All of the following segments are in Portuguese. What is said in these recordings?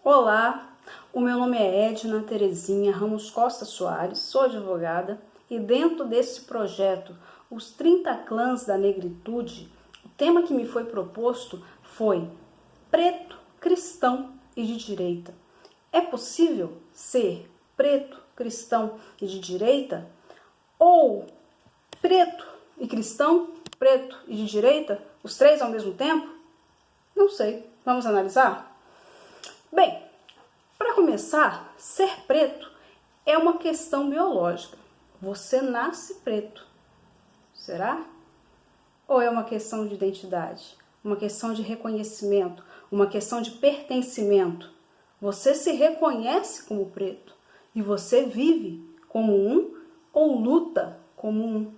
Olá, o meu nome é Edna Terezinha Ramos Costa Soares, sou advogada e dentro desse projeto, os 30 clãs da negritude, o tema que me foi proposto foi preto, cristão e de direita. É possível ser preto, cristão e de direita? Ou preto e cristão, preto e de direita, os três ao mesmo tempo? Não sei, vamos analisar? Bem, para começar, ser preto é uma questão biológica. Você nasce preto, será? Ou é uma questão de identidade, uma questão de reconhecimento, uma questão de pertencimento? Você se reconhece como preto e você vive como um ou luta como um?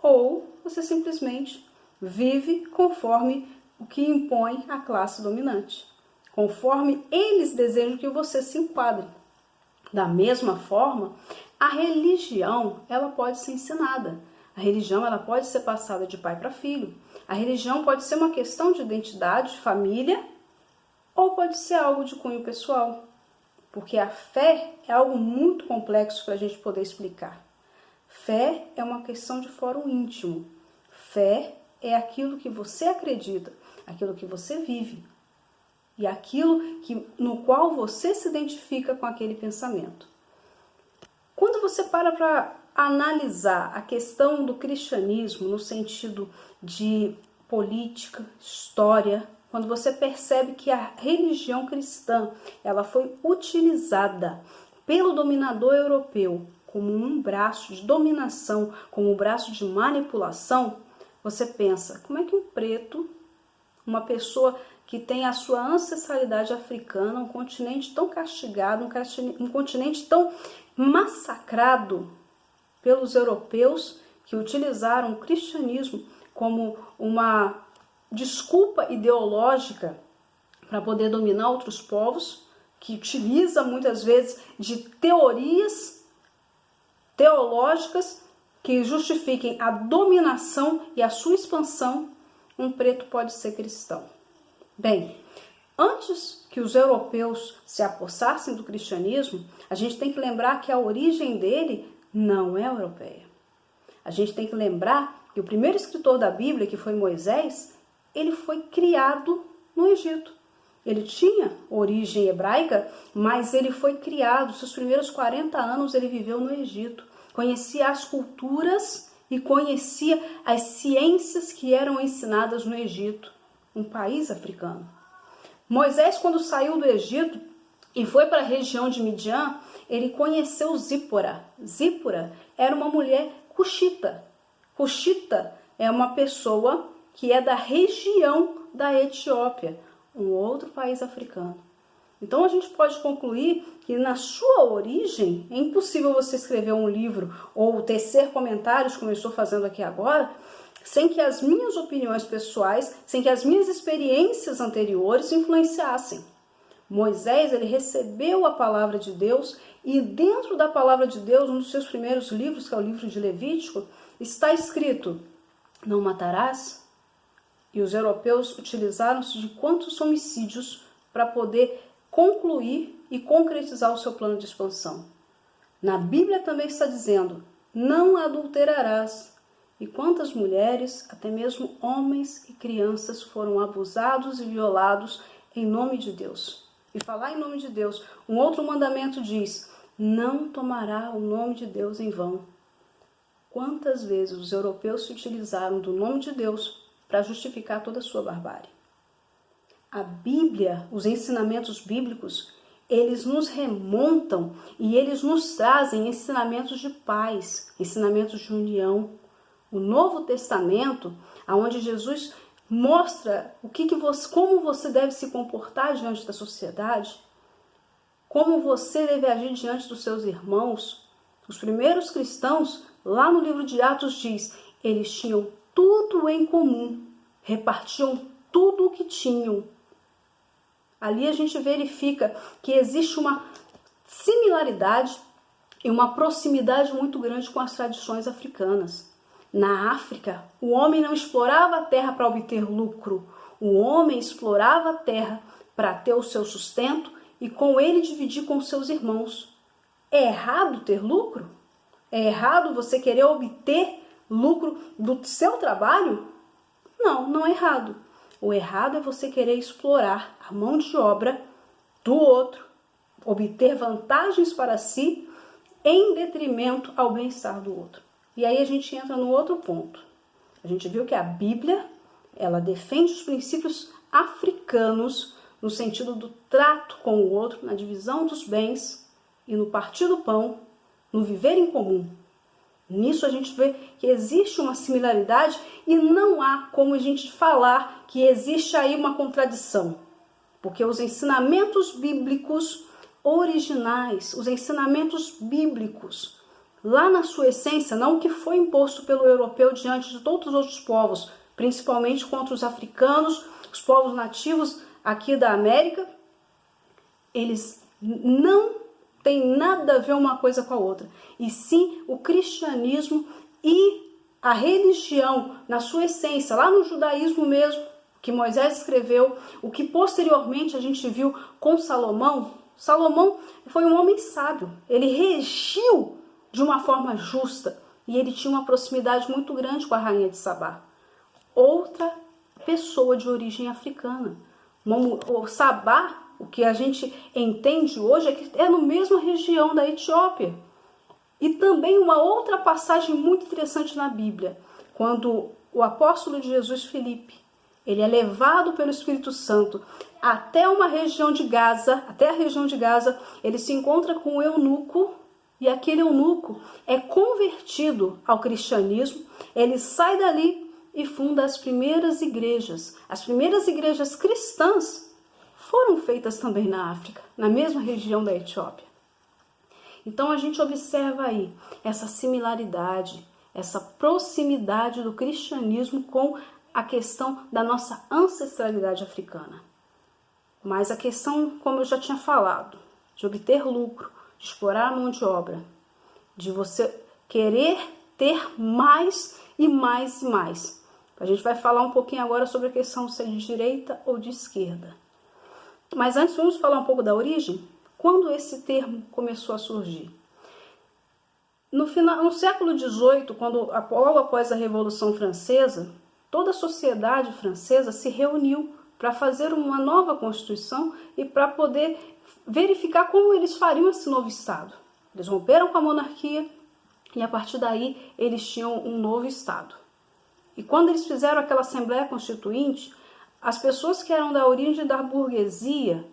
Ou você simplesmente vive conforme o que impõe a classe dominante, conforme eles desejam que você se enquadre. Da mesma forma, a religião ela pode ser ensinada. A religião ela pode ser passada de pai para filho. A religião pode ser uma questão de identidade, de família, ou pode ser algo de cunho pessoal. Porque a fé é algo muito complexo para a gente poder explicar. Fé é uma questão de fórum íntimo. Fé é aquilo que você acredita, aquilo que você vive e aquilo no qual você se identifica com aquele pensamento. Quando você para analisar a questão do cristianismo no sentido de política, história, quando você percebe que a religião cristã ela foi utilizada pelo dominador europeu como um braço de dominação, como um braço de manipulação, você pensa, como é que um preto, uma pessoa que tem a sua ancestralidade africana, um continente tão castigado, um continente tão massacrado pelos europeus que utilizaram o cristianismo como uma desculpa ideológica para poder dominar outros povos, que utiliza muitas vezes de teorias teológicas que justifiquem a dominação e a sua expansão, um preto pode ser cristão. Bem, antes que os europeus se apossassem do cristianismo, a gente tem que lembrar que a origem dele não é europeia. A gente tem que lembrar que o primeiro escritor da Bíblia, que foi Moisés, ele foi criado no Egito. Ele tinha origem hebraica, mas ele foi criado, seus primeiros 40 anos ele viveu no Egito. Conhecia as culturas e conhecia as ciências que eram ensinadas no Egito, um país africano. Moisés, quando saiu do Egito e foi para a região de Midian, ele conheceu Zípora. Zípora era uma mulher cuxita. Cuxita é uma pessoa que é da região da Etiópia, um outro país africano. Então a gente pode concluir que na sua origem é impossível você escrever um livro ou tecer comentários, como eu estou fazendo aqui agora, sem que as minhas opiniões pessoais, sem que as minhas experiências anteriores influenciassem. Moisés, ele recebeu a palavra de Deus e dentro da palavra de Deus, um dos seus primeiros livros, que é o livro de Levítico, está escrito, não matarás? E os europeus utilizaram-se de quantos homicídios para poder concluir e concretizar o seu plano de expansão. Na Bíblia também está dizendo, não adulterarás. E quantas mulheres, até mesmo homens e crianças foram abusados e violados em nome de Deus. E falar em nome de Deus, um outro mandamento diz, não tomará o nome de Deus em vão. Quantas vezes os europeus se utilizaram do nome de Deus para justificar toda a sua barbárie? A Bíblia, os ensinamentos bíblicos, eles nos remontam e eles nos trazem ensinamentos de paz, ensinamentos de união. O Novo Testamento, onde Jesus mostra como você deve se comportar diante da sociedade, como você deve agir diante dos seus irmãos. Os primeiros cristãos, lá no livro de Atos diz, eles tinham tudo em comum, repartiam tudo o que tinham. Ali a gente verifica que existe uma similaridade e uma proximidade muito grande com as tradições africanas. Na África, o homem não explorava a terra para obter lucro. O homem explorava a terra para ter o seu sustento e com ele dividir com seus irmãos. É errado ter lucro? É errado você querer obter lucro do seu trabalho? Não, não é errado. O errado é você querer explorar a mão de obra do outro, obter vantagens para si em detrimento ao bem-estar do outro. E aí a gente entra no outro ponto. A gente viu que a Bíblia, ela defende os princípios africanos no sentido do trato com o outro, na divisão dos bens e no partir do pão, no viver em comum. Nisso a gente vê que existe uma similaridade e não há como a gente falar que existe aí uma contradição. Porque os ensinamentos bíblicos originais, os ensinamentos bíblicos, lá na sua essência, não o que foi imposto pelo europeu diante de todos os outros povos, principalmente contra os africanos, os povos nativos aqui da América, eles não têm nada a ver uma coisa com a outra. E sim, o cristianismo e a religião, na sua essência, lá no judaísmo mesmo, que Moisés escreveu, o que posteriormente a gente viu com Salomão. Salomão foi um homem sábio, ele regiu de uma forma justa e ele tinha uma proximidade muito grande com a rainha de Sabá, outra pessoa de origem africana. O Sabá, o que a gente entende hoje, é que é na mesma região da Etiópia. E também uma outra passagem muito interessante na Bíblia, quando o apóstolo de Jesus, Filipe, ele é levado pelo Espírito Santo até uma região de Gaza, até a região de Gaza, ele se encontra com um eunuco, e aquele eunuco é convertido ao cristianismo, ele sai dali e funda as primeiras igrejas. As primeiras igrejas cristãs foram feitas também na África, na mesma região da Etiópia. Então a gente observa aí essa similaridade, essa proximidade do cristianismo com a questão da nossa ancestralidade africana. Mas a questão, como eu já tinha falado, de obter lucro, de explorar a mão de obra, de você querer ter mais e mais e mais. A gente vai falar um pouquinho agora sobre a questão se é de direita ou de esquerda. Mas antes vamos falar um pouco da origem. Quando esse termo começou a surgir? No século XVIII, logo após a Revolução Francesa, toda a sociedade francesa se reuniu para fazer uma nova Constituição e para poder verificar como eles fariam esse novo Estado. Eles romperam com a monarquia e a partir daí eles tinham um novo Estado. E quando eles fizeram aquela Assembleia Constituinte, as pessoas que eram da origem da burguesia,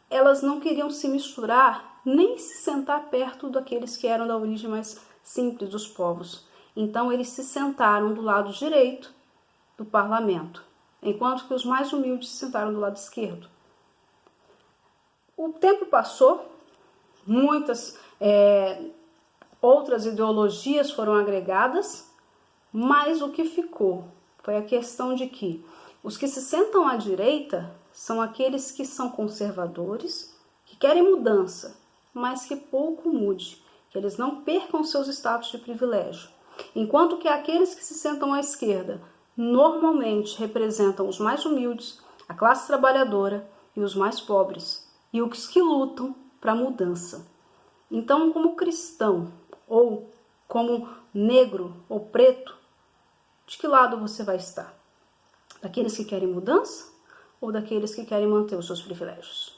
elas não queriam se misturar, nem se sentar perto daqueles que eram da origem mais simples dos povos. Então eles se sentaram do lado direito do parlamento, enquanto que os mais humildes se sentaram do lado esquerdo. O tempo passou, muitas outras ideologias foram agregadas, mas o que ficou foi a questão de que os que se sentam à direita são aqueles que são conservadores, que querem mudança, mas que pouco mude, que eles não percam seus status de privilégio. Enquanto que aqueles que se sentam à esquerda normalmente representam os mais humildes, a classe trabalhadora e os mais pobres, e os que lutam para a mudança. Então, como cristão, ou como negro ou preto, de que lado você vai estar? Daqueles que querem mudança ou daqueles que querem manter os seus privilégios?